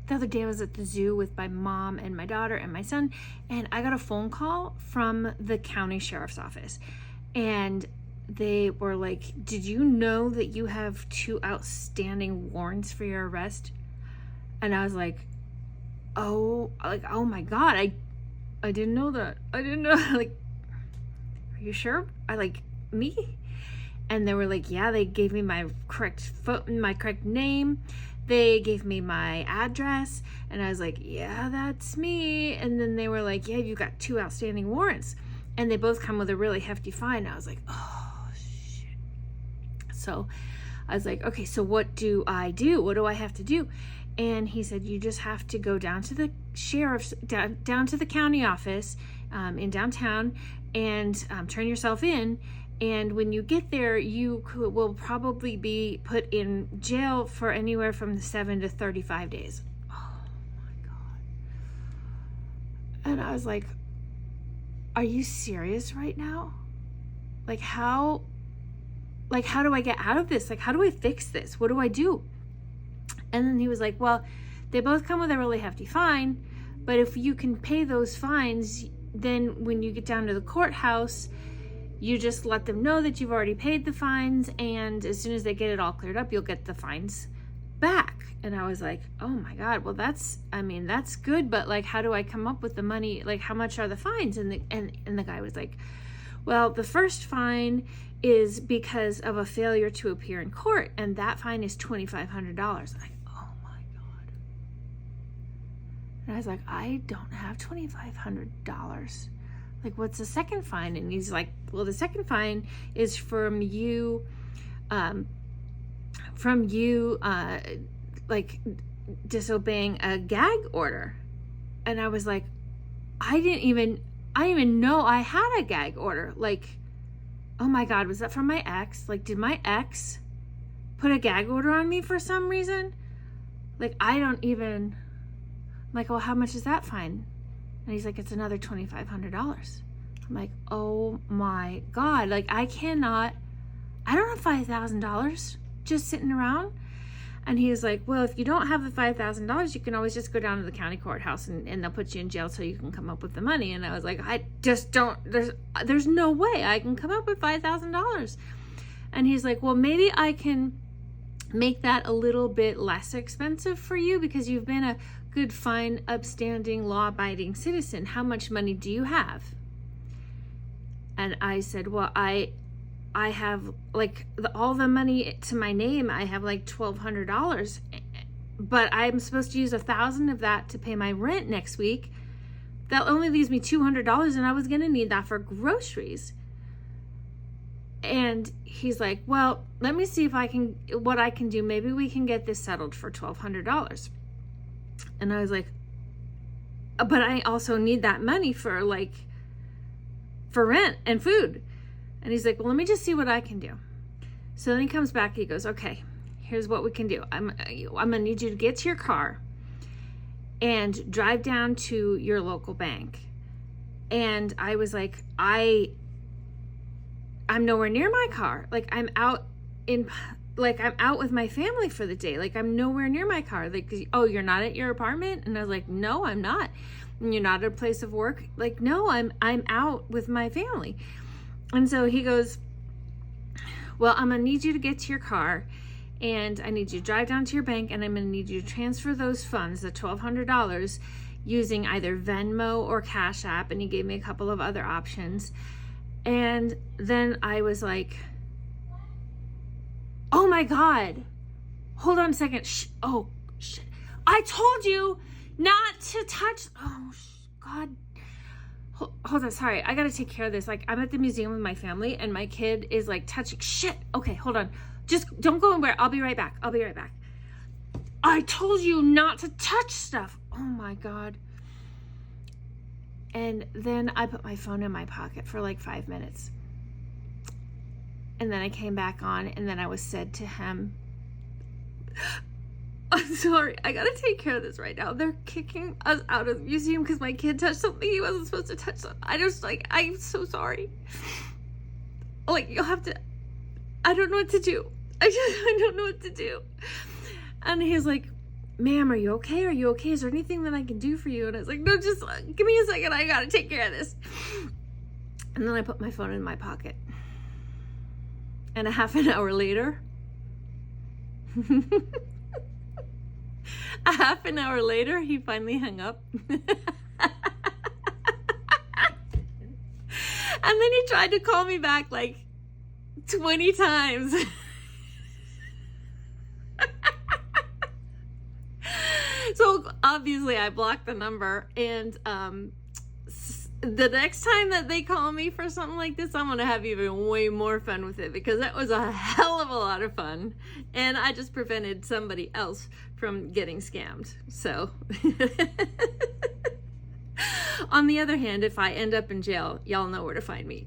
the other day I was at the zoo with my mom and my daughter and my son, and I got a phone call from the county sheriff's office, and they were like, did you know that you have 2 outstanding warrants for your arrest? And I was like, oh my God, I didn't know that. I didn't know. Like, are you sure? Me? And they were like, yeah, they gave me my correct name. They gave me my address. And I was like, yeah, that's me. And then they were like, yeah, you got 2 outstanding warrants. And they both come with a really hefty fine. I was like, oh, shit. So I was like, okay, so what do I do? What do I have to do? And he said, you just have to go down to the sheriff's, down to the county office in downtown and turn yourself in. And when you get there, you will probably be put in jail for anywhere from 7 to 35 days. Oh my God. And I was like, are you serious right now? Like how do I get out of this? Like, how do I fix this? What do I do? And then he was like, well, they both come with a really hefty fine, but if you can pay those fines, then when you get down to the courthouse, you just let them know that you've already paid the fines, and as soon as they get it all cleared up, you'll get the fines back. And I was like, oh my God, well that's good, but like, how do I come up with the money? Like, how much are the fines? And the guy was like, well, the first fine is because of a failure to appear in court, and that fine is $2,500. Like, oh my God. And I was like, I don't have $2,500. Like, what's the second fine? And he's like, well, the second fine is from you like disobeying a gag order. And I was like, I didn't even know I had a gag order. Like, oh my God, was that from my ex? Like, did my ex put a gag order on me for some reason? Like, I'm like, well, how much is that fine? And he's like, it's another $2,500. I'm like, oh my God. Like, I don't have $5,000 just sitting around. And he was like, well, if you don't have the $5,000, you can always just go down to the county courthouse and they'll put you in jail so you can come up with the money. And I was like, I just don't, there's no way I can come up with $5,000. And he's like, well, maybe I can make that a little bit less expensive for you because you've been a good, fine, upstanding, law-abiding citizen. How much money do you have? And I said, well, I have like all the money to my name. I have like $1,200, but I'm supposed to use 1,000 of that to pay my rent next week. That only leaves me $200, and I was going to need that for groceries. And he's like, well, let me see what I can do. Maybe we can get this settled for $1,200. And I was like, but I also need that money for rent and food. And he's like, well, let me just see what I can do. So then he comes back, he goes, okay, here's what we can do. I'm gonna need you to get to your car and drive down to your local bank. And I was like, I'm nowhere near my car. Like, I'm out with my family for the day. Like, I'm nowhere near my car. Like, oh, you're not at your apartment? And I was like, no, I'm not. And you're not at a place of work? Like, no, I'm out with my family. And so he goes, well, I'm going to need you to get to your car, and I need you to drive down to your bank, and I'm going to need you to transfer those funds, the $1,200, using either Venmo or Cash App. And he gave me a couple of other options. And then I was like, oh my God, hold on a second. Oh, shit. I told you not to touch. Oh, God. Hold on, sorry, I gotta take care of this. Like, I'm at the museum with my family, and my kid is like touching shit. Okay, hold on. Just don't go anywhere. I'll be right back. I told you not to touch stuff. Oh my God. And then I put my phone in my pocket for like 5 minutes. And then I came back on, and then I was said to him, I'm sorry, I gotta take care of this right now. They're kicking us out of the museum because my kid touched something he wasn't supposed to touch. I'm so sorry. Like, you'll have to, I don't know what to do. I don't know what to do. And he's like, ma'am, are you okay? Are you okay? Is there anything that I can do for you? And I was like, no, just give me a second. I got to take care of this. And then I put my phone in my pocket. And a half an hour later, he finally hung up. And then he tried to call me back like 20 times. So obviously I blocked the number, and the next time that they call me for something like this, I'm going to have even way more fun with it, because that was a hell of a lot of fun. And I just prevented somebody else from getting scammed. So on the other hand, if I end up in jail, y'all know where to find me.